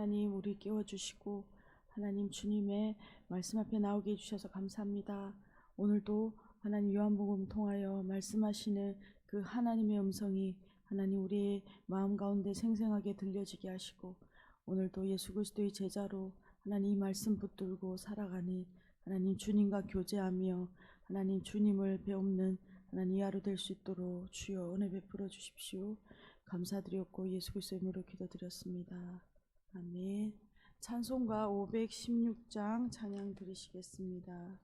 하나님 우리 깨워주시고 하나님 주님의 말씀 앞에 나오게 해주셔서 감사합니다. 오늘도 하나님 요한복음 통하여 말씀하시는 그 하나님의 음성이 하나님 우리의 마음 가운데 생생하게 들려지게 하시고 오늘도 예수 그리스도의 제자로 하나님 이 말씀 붙들고 살아가는 하나님 주님과 교제하며 하나님 주님을 배우는 하나님 이 하루 될 수 있도록 주여 은혜 베풀어 주십시오. 감사드렸고 예수 그리스도의 이름으로 기도드렸습니다. 아멘. 찬송가 516장 찬양 드리시겠습니다.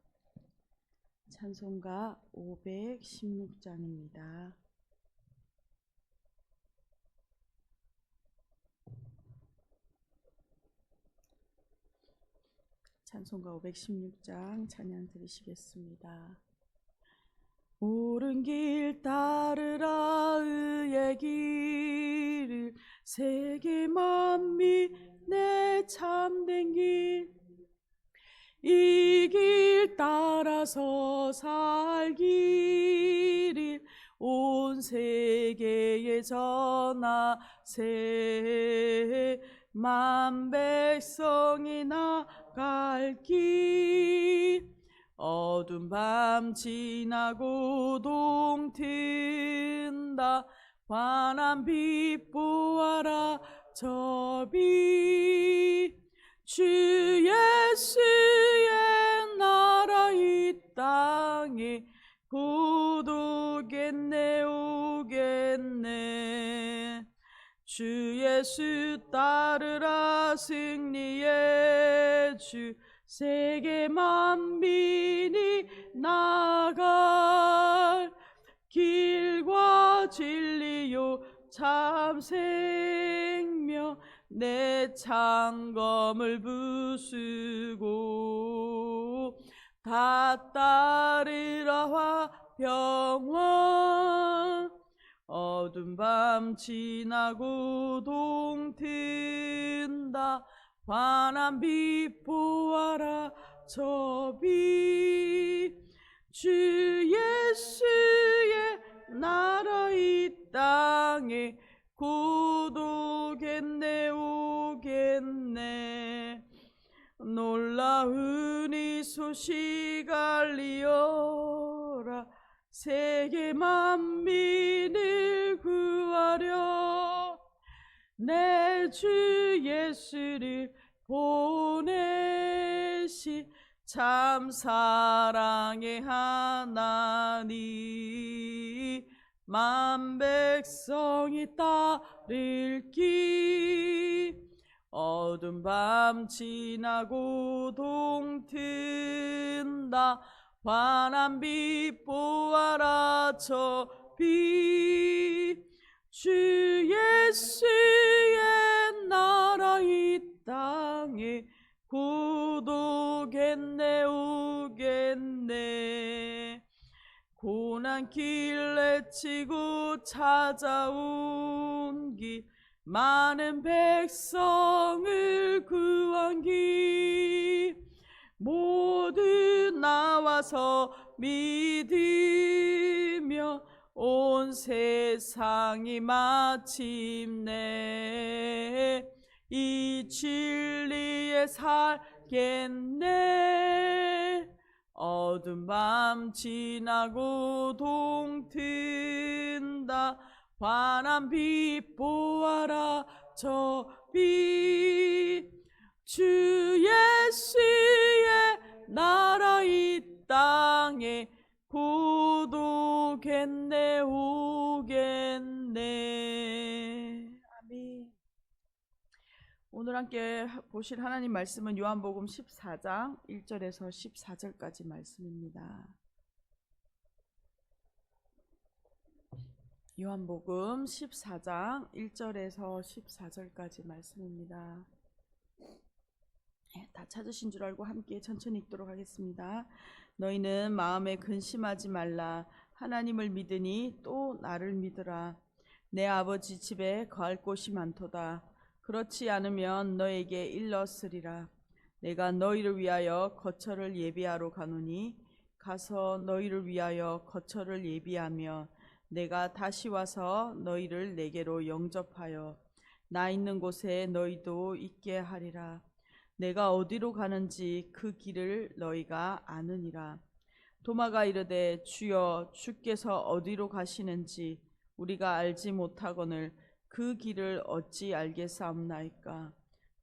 찬송가 516장입니다. 찬송가 516장 찬양 드리시겠습니다. 옳은 길 따르라 의의 길을 세계 만민 내 참된 길 이 길 따라서 살기를 온 세계에 전하세 만 백성이 나갈 길 어두운 밤 지나고 동튼다 환한 빛 보아라 저 빛 주 예수의 나라 이 땅에 곧 오겠네 오겠네 주 예수 따르라 승리의 주 세계 만민이 나갈 길과 진리요 참 생명 내 창검을 부수고 다 따르라 화평원 어두운 밤 지나고 동튼다 환한 빛 보아라 저 빛 주 예수의 나라 이 땅에 곧 오겠네 오겠네 놀라운 이 소식 알리어라 세계 만민을 구하려 내 주 예수를 보내시 참 사랑의 하나님 만 백성이 따를 길 어두운 밤 지나고 동튼다 환한 빛 보아라 저 빛 주 예수의 나라 이 땅에 곧 오겠네 오겠네 고난 길 내치고 찾아온 길 많은 백성을 구한 길 모두 나와서 믿으며 온 세상이 마침내 이 진리에 살겠네 어두운 밤 지나고 동튼다 환한 빛 보아라 저 빛 주 예수의 나라 이 땅에 곧 오겠네 오겠네. 아멘. 오늘 함께 보실 하나님 말씀은 요한복음 14장 1절에서 14절까지 말씀입니다. 요한복음 14장 1절에서 14절까지 말씀입니다. 다 찾으신 줄 알고 함께 천천히 읽도록 하겠습니다. 너희는 마음에 근심하지 말라. 하나님을 믿으니 또 나를 믿으라. 내 아버지 집에 거할 곳이 많도다. 그렇지 않으면 너에게 일렀으리라. 내가 너희를 위하여 거처를 예비하러 가노니 가서 너희를 위하여 거처를 예비하며 내가 다시 와서 너희를 내게로 영접하여 나 있는 곳에 너희도 있게 하리라. 내가 어디로 가는지 그 길을 너희가 아느니라. 도마가 이르되 주여 주께서 어디로 가시는지 우리가 알지 못하거늘 그 길을 어찌 알겠사옵나이까.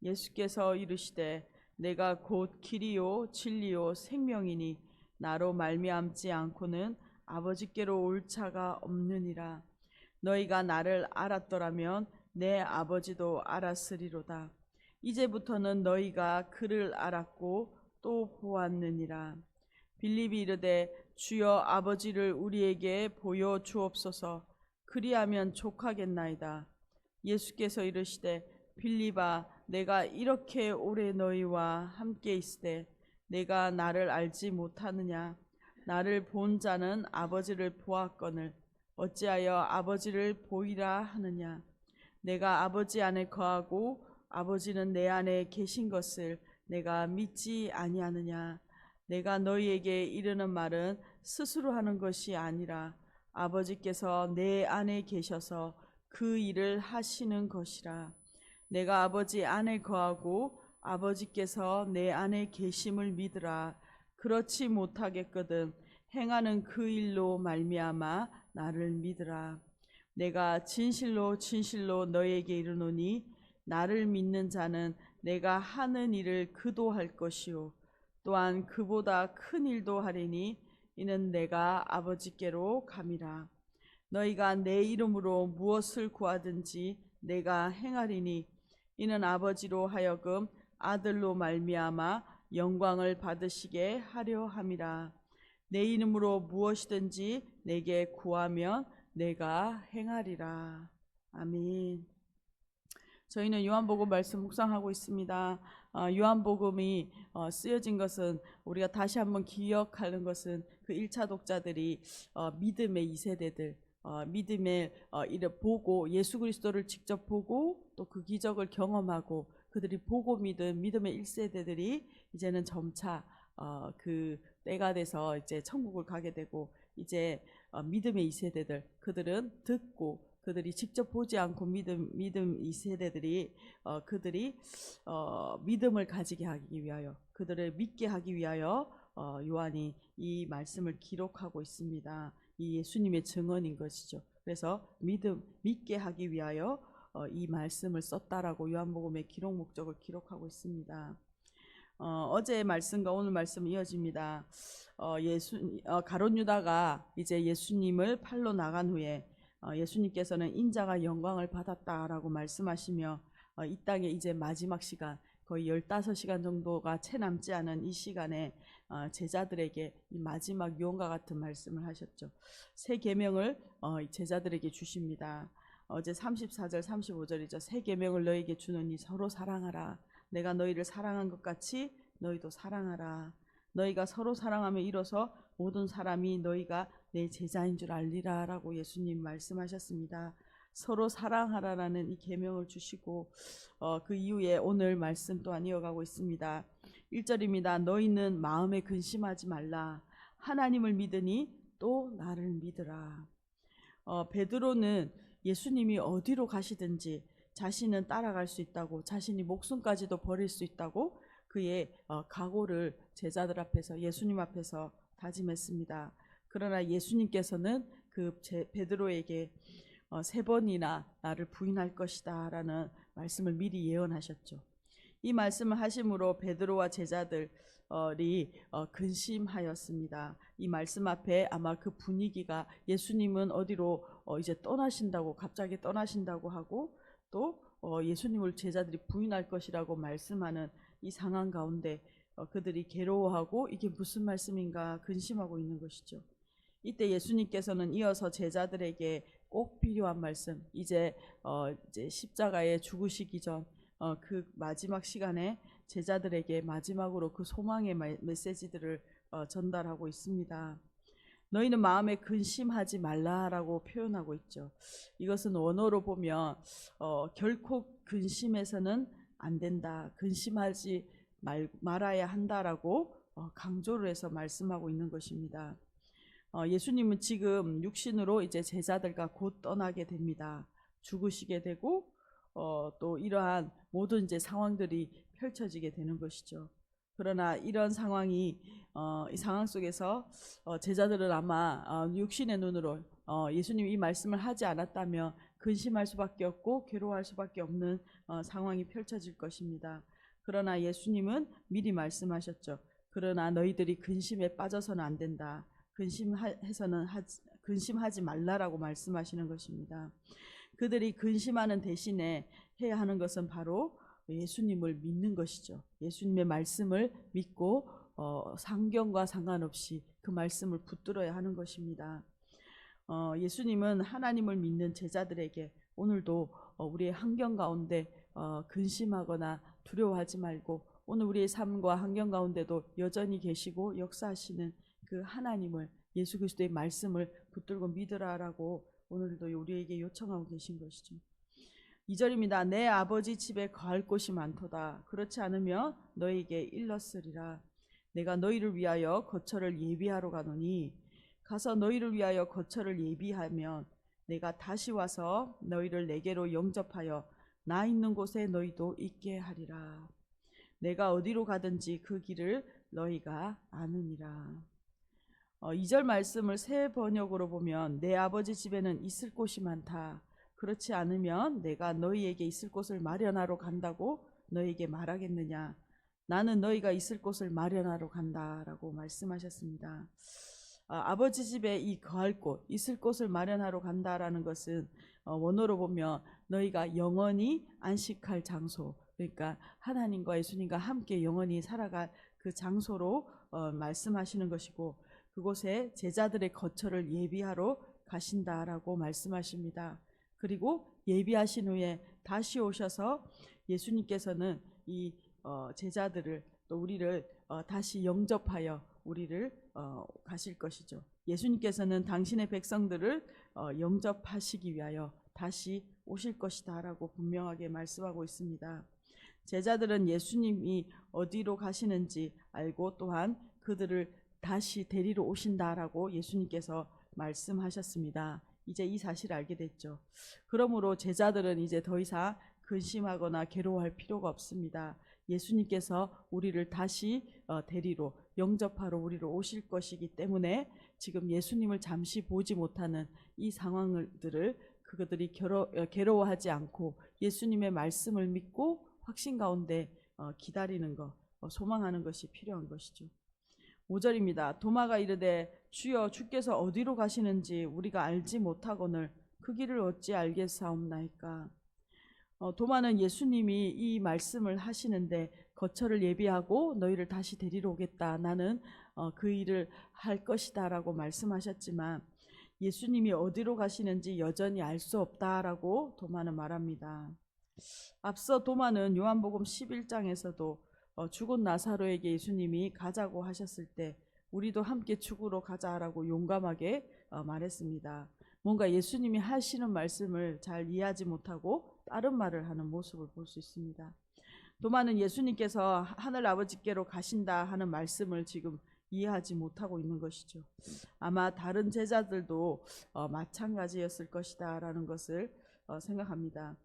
예수께서 이르시되 내가 곧 길이요 진리요 생명이니 나로 말미암지 않고는 아버지께로 올 자가 없느니라. 너희가 나를 알았더라면 내 아버지도 알았으리로다. 이제부터는 너희가 그를 알았고 또 보았느니라. 빌립이 이르되 주여 아버지를 우리에게 보여 주옵소서. 그리하면 족하겠나이다. 예수께서 이르시되 빌립아 내가 이렇게 오래 너희와 함께 있으되 내가 나를 알지 못하느냐. 나를 본 자는 아버지를 보았거늘 어찌하여 아버지를 보이라 하느냐. 내가 아버지 안에 거하고 아버지는 내 안에 계신 것을 내가 믿지 아니하느냐. 내가 너희에게 이르는 말은 스스로 하는 것이 아니라 아버지께서 내 안에 계셔서 그 일을 하시는 것이라. 내가 아버지 안에 거하고 아버지께서 내 안에 계심을 믿으라. 그렇지 못하겠거든 행하는 그 일로 말미암아 나를 믿으라. 내가 진실로 진실로 너희에게 이르노니 나를 믿는 자는 내가 하는 일을 그도 할 것이요 또한 그보다 큰 일도 하리니 이는 내가 아버지께로 감이라. 너희가 내 이름으로 무엇을 구하든지 내가 행하리니 이는 아버지로 하여금 아들로 말미암아 영광을 받으시게 하려 함이라. 내 이름으로 무엇이든지 내게 구하면 내가 행하리라. 아멘. 저희는 요한복음 말씀 묵상하고 있습니다. 요한복음이 쓰여진 것은 우리가 다시 한번 기억하는 것은 그 1차 독자들이 믿음의 2세대들 믿음의 일을 보고 예수 그리스도를 직접 보고 또 그 기적을 경험하고 그들이 보고 믿은 믿음의 1세대들이 이제는 점차 그 때가 돼서 이제 천국을 가게 되고 이제 믿음의 2세대들 그들은 듣고 그들이 직접 보지 않고 믿음 2세대들이 그들이 믿음을 가지게 하기 위하여 그들을 믿게 하기 위하여 요한이 이 말씀을 기록하고 있습니다. 이 예수님의 증언인 것이죠. 그래서 믿게 하기 위하여 이 말씀을 썼다라고 요한복음의 기록 목적을 기록하고 있습니다. 어제의 말씀과 오늘 말씀은 이어집니다. 가룟 유다가 이제 예수님을 팔러 나간 후에 예수님께서는 인자가 영광을 받았다라고 말씀하시며 이 땅에 이제 마지막 시간 거의 15시간 정도가 채 남지 않은 이 시간에 제자들에게 이 마지막 유언과 같은 말씀을 하셨죠. 새 계명을 제자들에게 주십니다. 어제 34절 35절이죠. 새 계명을 너희에게 주노니 서로 사랑하라. 내가 너희를 사랑한 것 같이 너희도 사랑하라. 너희가 서로 사랑하며 이로써 모든 사람이 너희가 내 제자인 줄 알리라 라고 예수님 말씀하셨습니다. 서로 사랑하라라는 이 계명을 주시고 그 이후에 오늘 말씀 또한 이어가고 있습니다. 1절입니다. 너희는 마음에 근심하지 말라. 하나님을 믿으니 또 나를 믿으라. 베드로는 예수님이 어디로 가시든지 자신은 따라갈 수 있다고 자신이 목숨까지도 버릴 수 있다고 그의 각오를 제자들 앞에서 예수님 앞에서 다짐했습니다. 그러나 예수님께서는 그 베드로에게 3번이나 나를 부인할 것이다 라는 말씀을 미리 예언하셨죠. 이 말씀을 하심으로 베드로와 제자들이 근심하였습니다. 이 말씀 앞에 아마 그 분위기가 예수님은 어디로 이제 떠나신다고 갑자기 떠나신다고 하고 또 예수님을 제자들이 부인할 것이라고 말씀하는 이 상황 가운데 그들이 괴로워하고 이게 무슨 말씀인가 근심하고 있는 것이죠. 이때 예수님께서는 이어서 제자들에게 꼭 필요한 말씀, 이제 십자가에 죽으시기 전 그 마지막 시간에 제자들에게 마지막으로 그 소망의 메시지들을 전달하고 있습니다. 너희는 마음에 근심하지 말라라고 표현하고 있죠. 이것은 원어로 보면 결코 근심해서는 안 된다, 근심하지 말아야 한다라고 강조를 해서 말씀하고 있는 것입니다. 예수님은 지금 육신으로 이제 제자들과 곧 떠나게 됩니다. 죽으시게 되고 또 이러한 모든 이제 상황들이 펼쳐지게 되는 것이죠. 그러나 이런 상황이 이 상황 속에서 제자들은 아마 육신의 눈으로 예수님이 이 말씀을 하지 않았다면 근심할 수밖에 없고 괴로워할 수밖에 없는 상황이 펼쳐질 것입니다. 그러나 예수님은 미리 말씀하셨죠. 그러나 너희들이 근심에 빠져서는 안 된다. 근심하지 말라라고 말씀하시는 것입니다. 그들이 근심하는 대신에 해야 하는 것은 바로 예수님을 믿는 것이죠. 예수님의 말씀을 믿고 상경과 상관없이 그 말씀을 붙들어야 하는 것입니다. 예수님은 하나님을 믿는 제자들에게 오늘도 우리의 환경 가운데 근심하거나 두려워하지 말고 오늘 우리의 삶과 환경 가운데도 여전히 계시고 역사하시는 그 하나님을, 예수 그리스도의 말씀을 붙들고 믿으라라고 오늘도 우리에게 요청하고 계신 것이죠. 2절입니다. 내 아버지 집에 거할 곳이 많도다. 그렇지 않으면 너희에게 일렀으리라. 내가 너희를 위하여 거처를 예비하러 가노니 가서 너희를 위하여 거처를 예비하면 내가 다시 와서 너희를 내게로 영접하여 나 있는 곳에 너희도 있게 하리라. 내가 어디로 가든지 그 길을 너희가 아느니라. 2절 말씀을 새 번역으로 보면 내 아버지 집에는 있을 곳이 많다. 그렇지 않으면 내가 너희에게 있을 곳을 마련하러 간다고 너희에게 말하겠느냐. 나는 너희가 있을 곳을 마련하러 간다라고 말씀하셨습니다. 아버지 집에 이 거할 곳, 있을 곳을 마련하러 간다라는 것은 원어로 보면 너희가 영원히 안식할 장소, 그러니까 하나님과 예수님과 함께 영원히 살아갈 그 장소로 말씀하시는 것이고, 그곳에 제자들의 거처를 예비하러 가신다라고 말씀하십니다. 그리고 예비하신 후에 다시 오셔서 예수님께서는 이 제자들을 또 우리를 다시 영접하여 우리를 가실 것이죠. 예수님께서는 당신의 백성들을 영접하시기 위하여 다시 오실 것이다 라고 분명하게 말씀하고 있습니다. 제자들은 예수님이 어디로 가시는지 알고 또한 그들을 다시 데리러 오신다라고 예수님께서 말씀하셨습니다. 이제 이 사실을 알게 됐죠. 그러므로 제자들은 이제 더 이상 근심하거나 괴로워할 필요가 없습니다. 예수님께서 우리를 다시 데리러 영접하러 우리로 오실 것이기 때문에 지금 예수님을 잠시 보지 못하는 이 상황들을 그들이 괴로워하지 않고 예수님의 말씀을 믿고 확신 가운데 기다리는 것, 소망하는 것이 필요한 것이죠. 5절입니다. 도마가 이르되 주여 주께서 어디로 가시는지 우리가 알지 못하거늘 그 길을 어찌 알겠사옵나이까. 도마는 예수님이 이 말씀을 하시는데 거처를 예비하고 너희를 다시 데리러 오겠다. 나는 그 일을 할 것이다 라고 말씀하셨지만 예수님이 어디로 가시는지 여전히 알 수 없다라고 도마는 말합니다. 앞서 도마는 요한복음 11장에서도 죽은 나사로에게 예수님이 가자고 하셨을 때 우리도 함께 죽으러 가자라고 용감하게 말했습니다. 뭔가 예수님이 하시는 말씀을 잘 이해하지 못하고 다른 말을 하는 모습을 볼 수 있습니다. 도마는 예수님께서 하늘 아버지께로 가신다 하는 말씀을 지금 이해하지 못하고 있는 것이죠. 아마 다른 제자들도 마찬가지였을 것이다 라는 것을 생각합니다.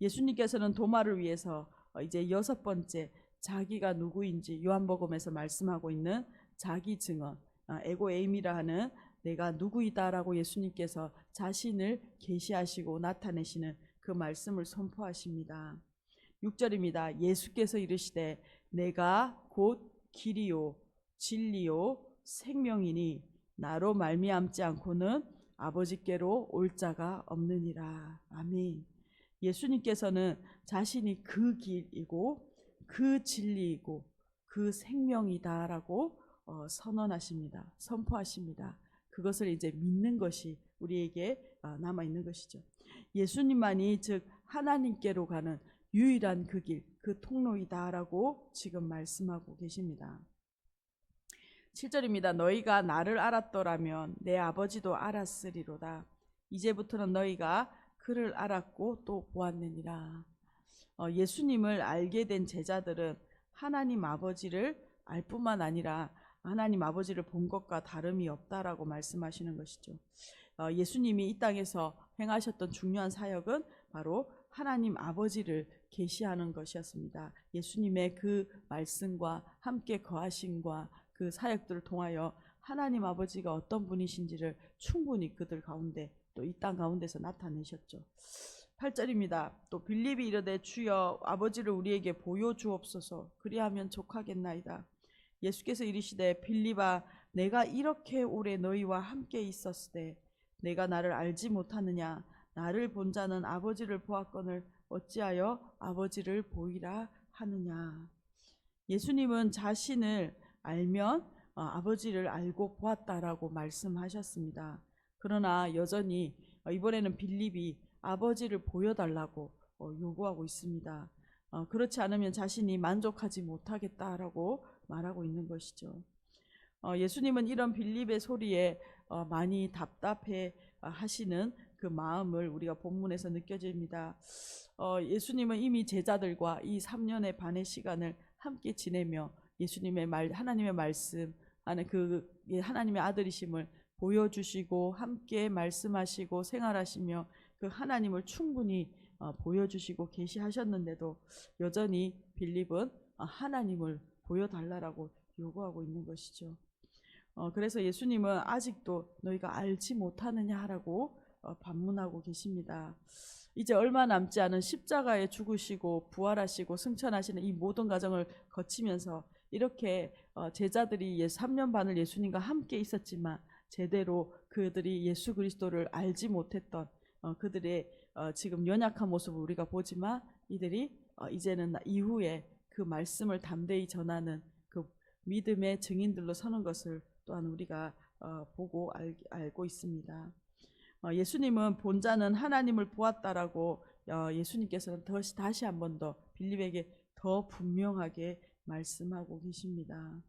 예수님께서는 도마를 위해서 이제 6번째 자기가 누구인지 요한복음에서 말씀하고 있는 자기 증언, 에고에임이라 하는 내가 누구이다라고 예수님께서 자신을 계시하시고 나타내시는 그 말씀을 선포하십니다. 6절입니다. 예수께서 이르시되 내가 곧 길이요 진리요 생명이니 나로 말미암지 않고는 아버지께로 올 자가 없느니라. 아멘. 예수님께서는 자신이 그 길이고 그 진리이고 그 생명이다라고 선언하십니다. 선포하십니다. 그것을 이제 믿는 것이 우리에게 남아있는 것이죠. 예수님만이 즉 하나님께로 가는 유일한 그 길, 그 통로이다라고 지금 말씀하고 계십니다. 7절입니다. 너희가 나를 알았더라면 내 아버지도 알았으리로다. 이제부터는 너희가 그를 알았고 또 보았느니라. 예수님을 알게 된 제자들은 하나님 아버지를 알 뿐만 아니라 하나님 아버지를 본 것과 다름이 없다라고 말씀하시는 것이죠. 예수님이 이 땅에서 행하셨던 중요한 사역은 바로 하나님 아버지를 계시하는 것이었습니다. 예수님의 그 말씀과 함께 거하심과 그 사역들을 통하여 하나님 아버지가 어떤 분이신지를 충분히 그들 가운데 또 이 땅 가운데서 나타내셨죠. 8절입니다. 또 빌립이 이르되 주여 아버지를 우리에게 보여주옵소서 그리하면 족하겠나이다. 예수께서 이르시되 빌립아 내가 이렇게 오래 너희와 함께 있었으되 내가 나를 알지 못하느냐 나를 본 자는 아버지를 보았거늘 어찌하여 아버지를 보이라 하느냐. 예수님은 자신을 알면 아버지를 알고 보았다라고 말씀하셨습니다. 그러나 여전히 이번에는 빌립이 아버지를 보여달라고 요구하고 있습니다. 그렇지 않으면 자신이 만족하지 못하겠다라고 말하고 있는 것이죠. 예수님은 이런 빌립의 소리에 많이 답답해 하시는 그 마음을 우리가 본문에서 느껴집니다. 예수님은 이미 제자들과 이 3년의 반의 시간을 함께 지내며 예수님의 하나님의 말씀 안에 그 하나님의 아들이심을 보여주시고 함께 말씀하시고 생활하시며 그 하나님을 충분히 보여주시고 계시하셨는데도 여전히 빌립은 하나님을 보여달라고 요구하고 있는 것이죠. 그래서 예수님은 아직도 너희가 알지 못하느냐라고 반문하고 계십니다. 이제 얼마 남지 않은 십자가에 죽으시고 부활하시고 승천하시는 이 모든 과정을 거치면서 이렇게 제자들이 3년 반을 예수님과 함께 있었지만 제대로 그들이 예수 그리스도를 알지 못했던 그들의 지금 연약한 모습을 우리가 보지만 이들이 이제는 이후에 그 말씀을 담대히 전하는 그 믿음의 증인들로 서는 것을 또한 우리가 보고 알고 있습니다. 예수님은 본자는 하나님을 보았다라고 예수님께서는 다시 한 번 더 빌립에게 더 분명하게 말씀하고 계십니다.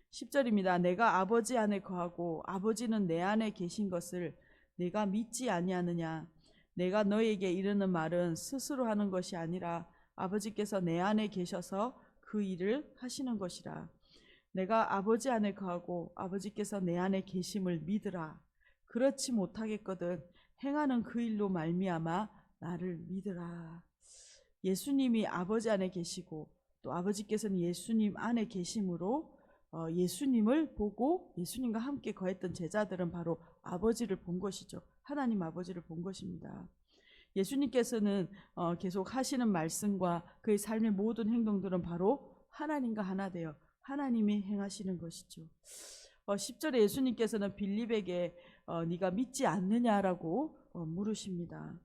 10절입니다. 내가 아버지 안에 거하고 아버지는 내 안에 계신 것을 내가 믿지 아니하느냐. 내가 너에게 이르는 말은 스스로 하는 것이 아니라 아버지께서 내 안에 계셔서 그 일을 하시는 것이라. 내가 아버지 안에 거하고 아버지께서 내 안에 계심을 믿으라. 그렇지 못하겠거든 행하는 그 일로 말미암아 나를 믿으라. 예수님이 아버지 안에 계시고 또 아버지께서는 예수님 안에 계심으로 예수님을 보고 예수님과 함께 거했던 제자들은 바로 아버지를 본 것이죠. 하나님 아버지를 본 것입니다. 예수님께서는 계속 하시는 말씀과 그의 삶의 모든 행동들은 바로 하나님과 하나 되어 하나님이 행하시는 것이죠. 10절에 예수님께서는 빌립에게 네가 믿지 않느냐라고 물으십니다.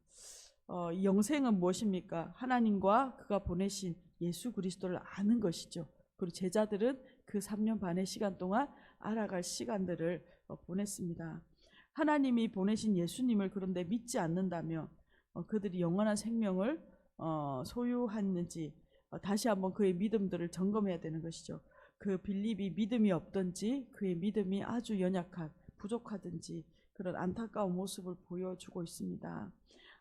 이 영생은 무엇입니까? 하나님과 그가 보내신 예수 그리스도를 아는 것이죠. 그리고 제자들은 그 3년 반의 시간 동안 알아갈 시간들을 보냈습니다. 하나님이 보내신 예수님을 그런데 믿지 않는다면 그들이 영원한 생명을 소유했는지 다시 한번 그의 믿음들을 점검해야 되는 것이죠. 그 빌립이 믿음이 없든지 그의 믿음이 아주 연약한 부족하든지 그런 안타까운 모습을 보여주고 있습니다.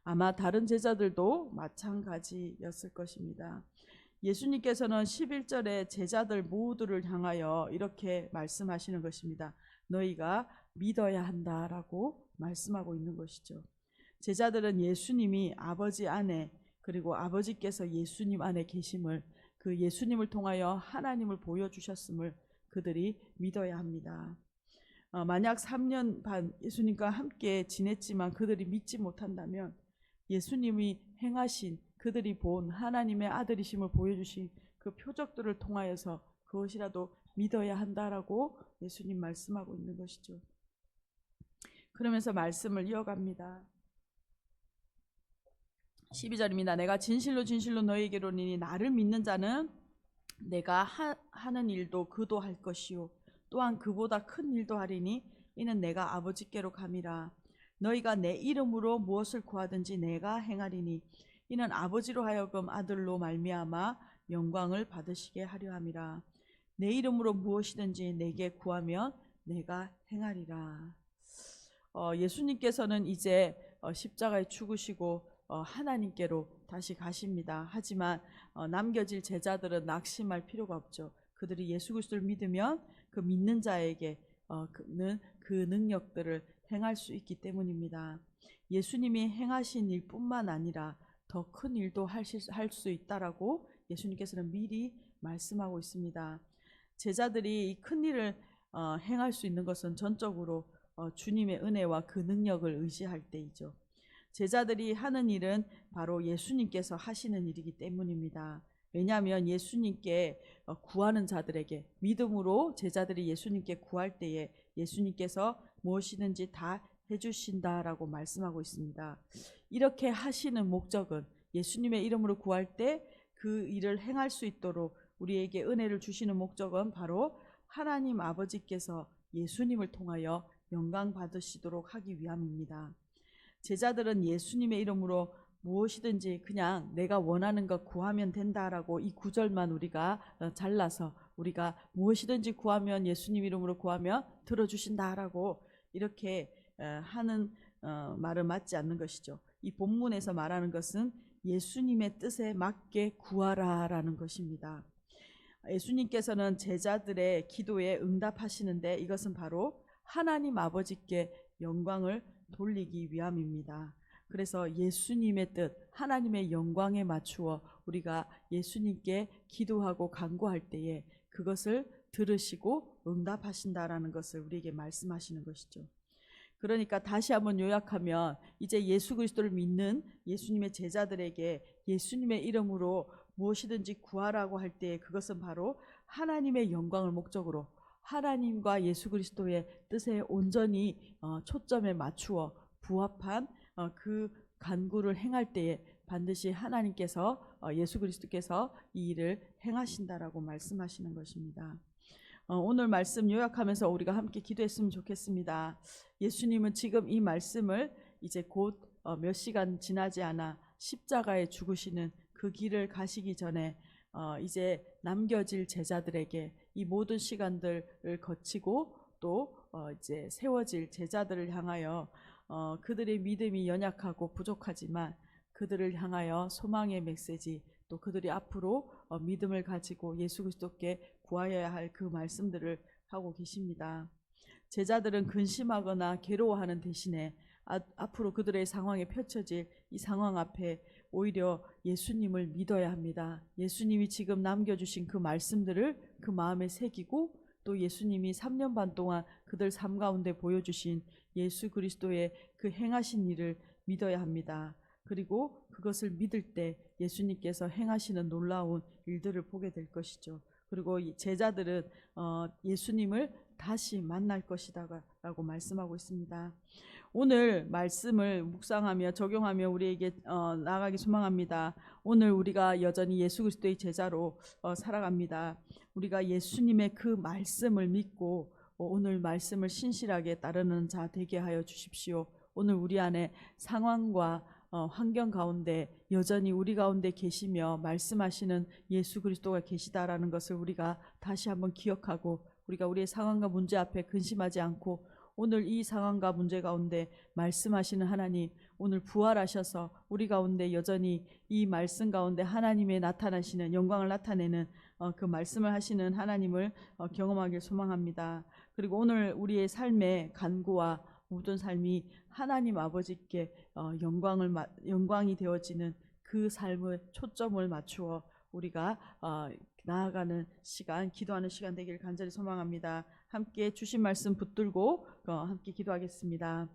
아마 다른 제자들도 마찬가지였을 것입니다. 예수님께서는 11절에 제자들 모두를 향하여 이렇게 말씀하시는 것입니다. 너희가 믿어야 한다라고 말씀하고 있는 것이죠. 제자들은 예수님이 아버지 안에 그리고 아버지께서 예수님 안에 계심을 그 예수님을 통하여 하나님을 보여주셨음을 그들이 믿어야 합니다. 만약 3년 반 예수님과 함께 지냈지만 그들이 믿지 못한다면 예수님이 행하신 그들이 본 하나님의 아들이심을 보여주신 그 표적들을 통하여서 그것이라도 믿어야 한다라고 예수님 말씀하고 있는 것이죠. 그러면서 말씀을 이어갑니다. 12절입니다. 내가 진실로 진실로 너희에게로 이르노니 나를 믿는 자는 내가 하는 일도 그도 할 것이요 또한 그보다 큰 일도 하리니 이는 내가 아버지께로 감이라. 너희가 내 이름으로 무엇을 구하든지 내가 행하리니 이는 아버지로 하여금 아들로 말미암아 영광을 받으시게 하려 함이라. 내 이름으로 무엇이든지 내게 구하면 내가 행하리라. 예수님께서는 이제 십자가에 죽으시고 하나님께로 다시 가십니다. 하지만 남겨질 제자들은 낙심할 필요가 없죠. 그들이 예수 그리스도를 믿으면 그 믿는 자에게 그는 그 능력들을 행할 수 있기 때문입니다. 예수님이 행하신 일뿐만 아니라 더 큰 일도 할 수 있다라고 예수님께서는 미리 말씀하고 있습니다. 제자들이 이 큰 일을 행할 수 있는 것은 전적으로 주님의 은혜와 그 능력을 의지할 때이죠. 제자들이 하는 일은 바로 예수님께서 하시는 일이기 때문입니다. 왜냐하면 예수님께 구하는 자들에게, 믿음으로 제자들이 예수님께 구할 때에 예수님께서 무엇이든지 다 해주신다라고 말씀하고 있습니다. 이렇게 하시는 목적은, 예수님의 이름으로 구할 때 그 일을 행할 수 있도록 우리에게 은혜를 주시는 목적은 바로 하나님 아버지께서 예수님을 통하여 영광 받으시도록 하기 위함입니다. 제자들은 예수님의 이름으로 무엇이든지 그냥 내가 원하는 것 구하면 된다라고 이 구절만 우리가 잘라서 우리가 무엇이든지 구하면, 예수님 이름으로 구하면 들어주신다라고 이렇게 하는 말은 맞지 않는 것이죠. 이 본문에서 말하는 것은 예수님의 뜻에 맞게 구하라라는 것입니다. 예수님께서는 제자들의 기도에 응답하시는데 이것은 바로 하나님 아버지께 영광을 돌리기 위함입니다. 그래서 예수님의 뜻, 하나님의 영광에 맞추어 우리가 예수님께 기도하고 간구할 때에 그것을 들으시고 응답하신다라는 것을 우리에게 말씀하시는 것이죠. 그러니까 다시 한번 요약하면, 이제 예수 그리스도를 믿는 예수님의 제자들에게 예수님의 이름으로 무엇이든지 구하라고 할 때 그것은 바로 하나님의 영광을 목적으로 하나님과 예수 그리스도의 뜻에 온전히 초점에 맞추어 부합한 그 간구를 행할 때에 반드시 하나님께서, 예수 그리스도께서 이 일을 행하신다라고 말씀하시는 것입니다. 오늘 말씀 요약하면서 우리가 함께 기도했으면 좋겠습니다. 예수님은 지금 이 말씀을 이제 곧 몇 시간 지나지 않아 십자가에 죽으시는 그 길을 가시기 전에 이제 남겨질 제자들에게 이 모든 시간들을 거치고 또 이제 세워질 제자들을 향하여 그들의 믿음이 연약하고 부족하지만 그들을 향하여 소망의 메시지, 또 그들이 앞으로 믿음을 가지고 예수 그리스도께 구하여야 할 그 말씀들을 하고 계십니다. 제자들은 근심하거나 괴로워하는 대신에 앞으로 그들의 상황에 펼쳐질 이 상황 앞에 오히려 예수님을 믿어야 합니다. 예수님이 지금 남겨주신 그 말씀들을 그 마음에 새기고, 또 예수님이 3년 반 동안 그들 삶 가운데 보여주신 예수 그리스도의 그 행하신 일을 믿어야 합니다. 그리고 그것을 믿을 때 예수님께서 행하시는 놀라운 일들을 보게 될 것이죠. 그리고 이 제자들은 예수님을 다시 만날 것이다 라고 말씀하고 있습니다. 오늘 말씀을 묵상하며 적용하며 우리에게 나아가기 소망합니다. 오늘 우리가 여전히 예수 그리스도의 제자로 살아갑니다. 우리가 예수님의 그 말씀을 믿고 오늘 말씀을 신실하게 따르는 자 되게 하여 주십시오. 오늘 우리 안에 상황과 환경 가운데 여전히 우리 가운데 계시며 말씀하시는 예수 그리스도가 계시다라는 것을 우리가 다시 한번 기억하고, 우리가 우리의 상황과 문제 앞에 근심하지 않고 오늘 이 상황과 문제 가운데 말씀하시는 하나님, 오늘 부활하셔서 우리 가운데 여전히 이 말씀 가운데 하나님의 나타나시는 영광을 나타내는 그 말씀을 하시는 하나님을 경험하길 소망합니다. 그리고 오늘 우리의 삶의 간구와 모든 삶이 하나님 아버지께 영광이 되어지는 그 삶의 초점을 맞추어 우리가 나아가는 시간, 기도하는 시간 되기를 간절히 소망합니다. 함께 주신 말씀 붙들고 함께 기도하겠습니다.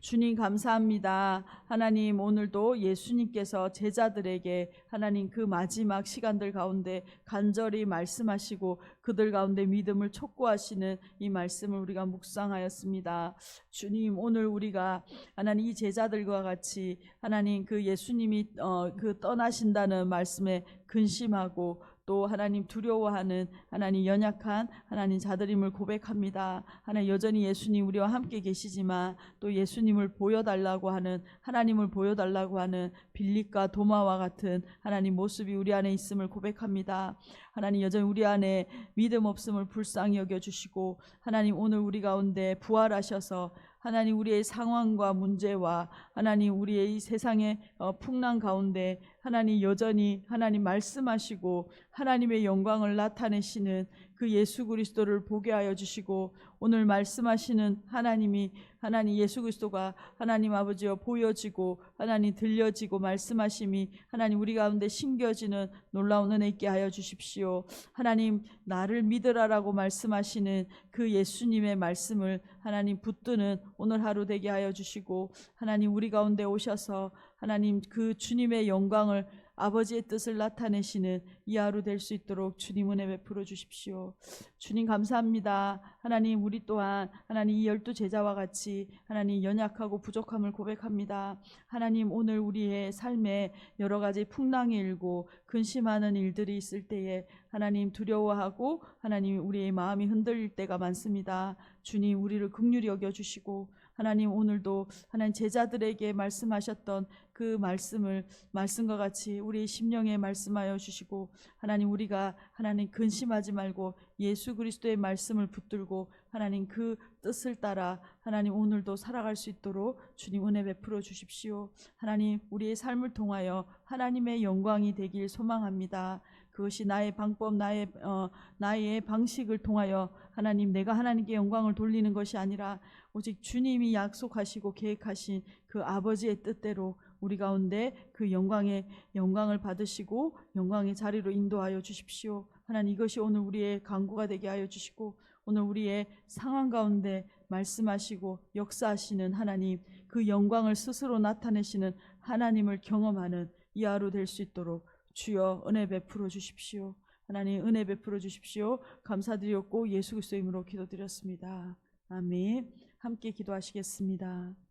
주님 감사합니다. 하나님, 오늘도 예수님께서 제자들에게 하나님 그 마지막 시간들 가운데 간절히 말씀하시고 그들 가운데 믿음을 촉구하시는 이 말씀을 우리가 묵상하였습니다. 주님, 오늘 우리가 하나님 이 제자들과 같이 하나님 그 예수님이 그 떠나신다는 말씀에 근심하고 또 하나님 두려워하는 하나님 연약한 하나님 자들임을 고백합니다. 하나님 여전히 예수님 우리와 함께 계시지만 또 예수님을 보여달라고 하는, 하나님을 보여달라고 하는 빌립과 도마와 같은 하나님 모습이 우리 안에 있음을 고백합니다. 하나님 여전히 우리 안에 믿음 없음을 불쌍히 여겨주시고 하나님 오늘 우리 가운데 부활하셔서 하나님 우리의 상황과 문제와 하나님 우리의 이 세상의 풍랑 가운데 하나님 여전히 하나님 말씀하시고 하나님의 영광을 나타내시는 그 예수 그리스도를 보게 하여 주시고, 오늘 말씀하시는 하나님 예수 그리스도가 하나님 아버지여 보여지고 하나님 들려지고 말씀하심이 하나님 우리 가운데 심겨지는 놀라운 은혜 있게 하여 주십시오. 하나님 나를 믿으라라고 말씀하시는 그 예수님의 말씀을 하나님 붙드는 오늘 하루 되게 하여 주시고, 하나님 우리 가운데 오셔서 하나님 그 주님의 영광을 아버지의 뜻을 나타내시는 이 하루 될 수 있도록 주님 은혜 베풀어 주십시오. 주님 감사합니다. 하나님 우리 또한 하나님 이 12 제자와 같이 하나님 연약하고 부족함을 고백합니다. 하나님 오늘 우리의 삶에 여러 가지 풍랑이 일고 근심하는 일들이 있을 때에 하나님 두려워하고 하나님 우리의 마음이 흔들릴 때가 많습니다. 주님 우리를 긍휼히 여겨주시고, 하나님 오늘도 하나님 제자들에게 말씀하셨던 그 말씀과 같이 우리의 심령에 말씀하여 주시고, 하나님 우리가 하나님 근심하지 말고 예수 그리스도의 말씀을 붙들고 하나님 그 뜻을 따라 하나님 오늘도 살아갈 수 있도록 주님 은혜 베풀어 주십시오. 하나님 우리의 삶을 통하여 하나님의 영광이 되길 소망합니다. 그것이 나의 방법, 나의 방식을 통하여 하나님 내가 하나님께 영광을 돌리는 것이 아니라 오직 주님이 약속하시고 계획하신 그 아버지의 뜻대로 우리 가운데 그 영광을 받으시고 영광의 자리로 인도하여 주십시오. 하나님 이것이 오늘 우리의 간구가 되게 하여 주시고, 오늘 우리의 상황 가운데 말씀하시고 역사하시는 하나님, 그 영광을 스스로 나타내시는 하나님을 경험하는 이 하루 될 수 있도록 주여 은혜 베풀어 주십시오. 하나님 은혜 베풀어 주십시오. 감사드렸고 예수 그리스도의 이름으로 기도드렸습니다. 아멘. 함께 기도하시겠습니다.